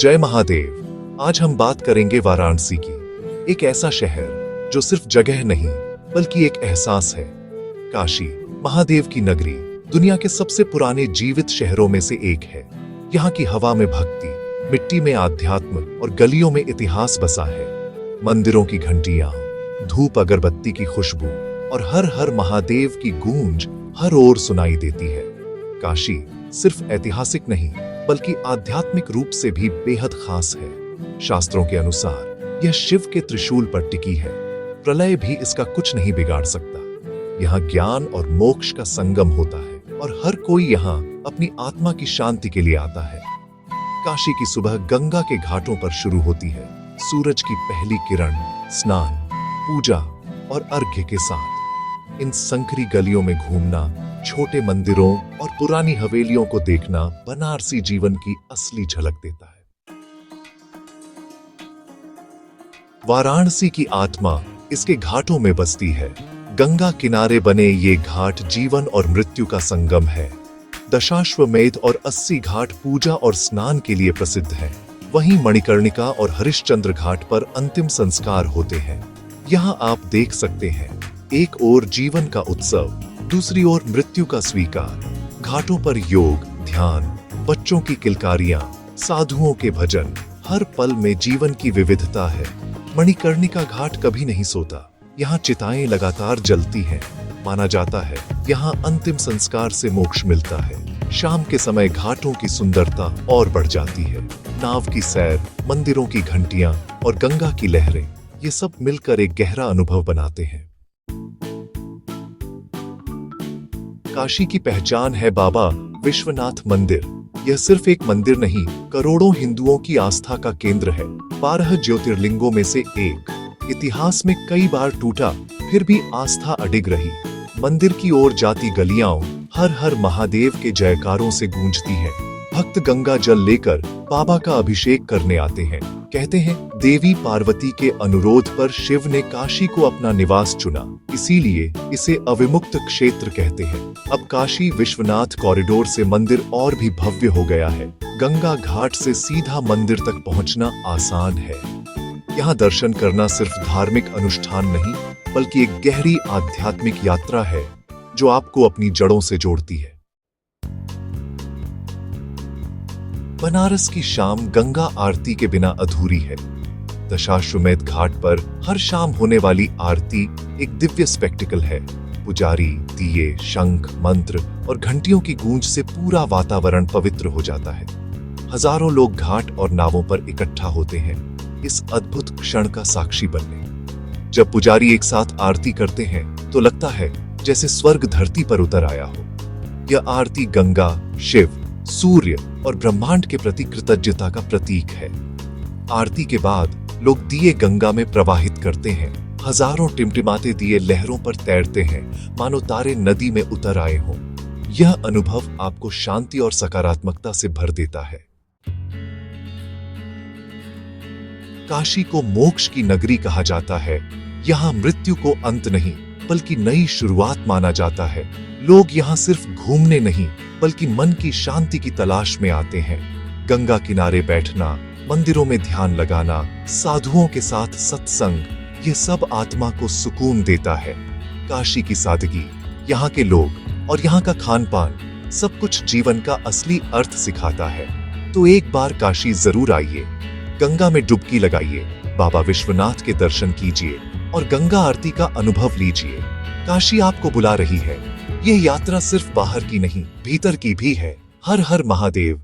जय महादेव। आज हम बात करेंगे वाराणसी की, एक ऐसा शहर जो सिर्फ जगह नहीं बल्कि एक एहसास है। काशी, महादेव की नगरी, दुनिया के सबसे पुराने जीवित शहरों में से एक है। यहाँ की हवा में भक्ति, मिट्टी में आध्यात्म और गलियों में इतिहास बसा है। मंदिरों की घंटियां, धूप अगरबत्ती की खुशबू और हर हर महादेव की गूंज हर ओर सुनाई देती है। काशी सिर्फ ऐतिहासिक नहीं बल्कि आध्यात्मिक रूप से भी बेहद खास है। शास्त्रों के अनुसार यह शिव के त्रिशूल पर टिकी है। प्रलय भी इसका कुछ नहीं बिगाड़ सकता। यहाँ ज्ञान और मोक्ष का संगम होता है और हर कोई यहाँ अपनी आत्मा की शांति के लिए आता है। काशी की सुबह गंगा के घाटों पर शुरू होती है। सूरज की पहली किरण, स्नान, पूजा और अर्घ्य के साथ इन संकरी गलियों में घूमना, छोटे मंदिरों और पुरानी हवेलियों को देखना बनारसी जीवन की असली झलक देता है। वाराणसी की आत्मा इसके घाटों में बसती है। गंगा किनारे बने ये घाट जीवन और मृत्यु का संगम है। दशाश्वमेध और 80 घाट पूजा और स्नान के लिए प्रसिद्ध हैं। वहीं मणिकर्णिका और हरिश्चंद्र घाट पर अंतिम संस्कार होते हैं। यहाँ आप देख सकते हैं, एक ओर जीवन का उत्सव, दूसरी ओर मृत्यु का स्वीकार। घाटों पर योग, ध्यान, बच्चों की किलकारियां, साधुओं के भजन, हर पल में जीवन की विविधता है। मणिकर्णिका घाट कभी नहीं सोता। यहाँ चिताएं लगातार जलती हैं। माना जाता है यहाँ अंतिम संस्कार से मोक्ष मिलता है। शाम के समय घाटों की सुंदरता और बढ़ जाती है। नाव की सैर, मंदिरों की घंटियां और गंगा की लहरें, ये सब मिलकर एक गहरा अनुभव बनाते हैं। काशी की पहचान है बाबा विश्वनाथ मंदिर। यह सिर्फ एक मंदिर नहीं, करोड़ों हिंदुओं की आस्था का केंद्र है। 12 ज्योतिर्लिंगों में से एक। इतिहास में कई बार टूटा, फिर भी आस्था अडिग रही। मंदिर की ओर जाती गलियां हर हर महादेव के जयकारों से गूंजती हैं। भक्त गंगा जल लेकर बाबा का अभिषेक करने आते हैं। कहते हैं देवी पार्वती के अनुरोध पर शिव ने काशी को अपना निवास चुना, इसीलिए इसे अविमुक्त क्षेत्र कहते हैं। अब काशी विश्वनाथ कॉरिडोर से मंदिर और भी भव्य हो गया है। गंगा घाट से सीधा मंदिर तक पहुंचना आसान है। यहाँ दर्शन करना सिर्फ धार्मिक अनुष्ठान नहीं बल्कि एक गहरी आध्यात्मिक यात्रा है जो आपको अपनी जड़ों से जोड़ती है। बनारस की शाम गंगा आरती के बिना अधूरी है। दशाश्वमेध घाट पर हर शाम होने वाली आरती एक दिव्य स्पेक्टिकल है। पुजारी, दिए, शंख, मंत्र और घंटियों की गूंज से पूरा वातावरण पवित्र हो जाता है। हजारों लोग घाट और नावों पर इकट्ठा होते हैं, इस अद्भुत क्षण का साक्षी बनने। जब पुजारी एक साथ आरती करते हैं तो लगता है जैसे स्वर्ग धरती पर उतर आया हो। यह आरती गंगा, शिव, सूर्य और ब्रह्मांड के प्रति कृतज्ञता का प्रतीक है। आरती के बाद लोग दिए गंगा में प्रवाहित करते हैं। हजारों टिमटिमाते दिए लहरों पर तैरते हैं, मानो तारे नदी में उतर आए हों। यह अनुभव आपको शांति और सकारात्मकता से भर देता है। काशी को मोक्ष की नगरी कहा जाता है। यहाँ मृत्यु को अंत नहीं बल्कि नई शुरुआत माना जाता है। लोग यहाँ सिर्फ घूमने नहीं बल्कि मन की शांति की तलाश में आते हैं। गंगा किनारे बैठना, मंदिरों में ध्यान लगाना, साधुओं के साथ सत्संग, ये सब आत्मा को सुकून देता है। काशी की सादगी, यहाँ के लोग और यहाँ का खान पान, सब कुछ जीवन का असली अर्थ सिखाता है। तो एक बार काशी जरूर आइए, गंगा में डुबकी लगाइए, बाबा विश्वनाथ के दर्शन कीजिए और गंगा आरती का अनुभव लीजिए। काशी आपको बुला रही है। यह यात्रा सिर्फ बाहर की नहीं, भीतर की भी है। हर हर महादेव।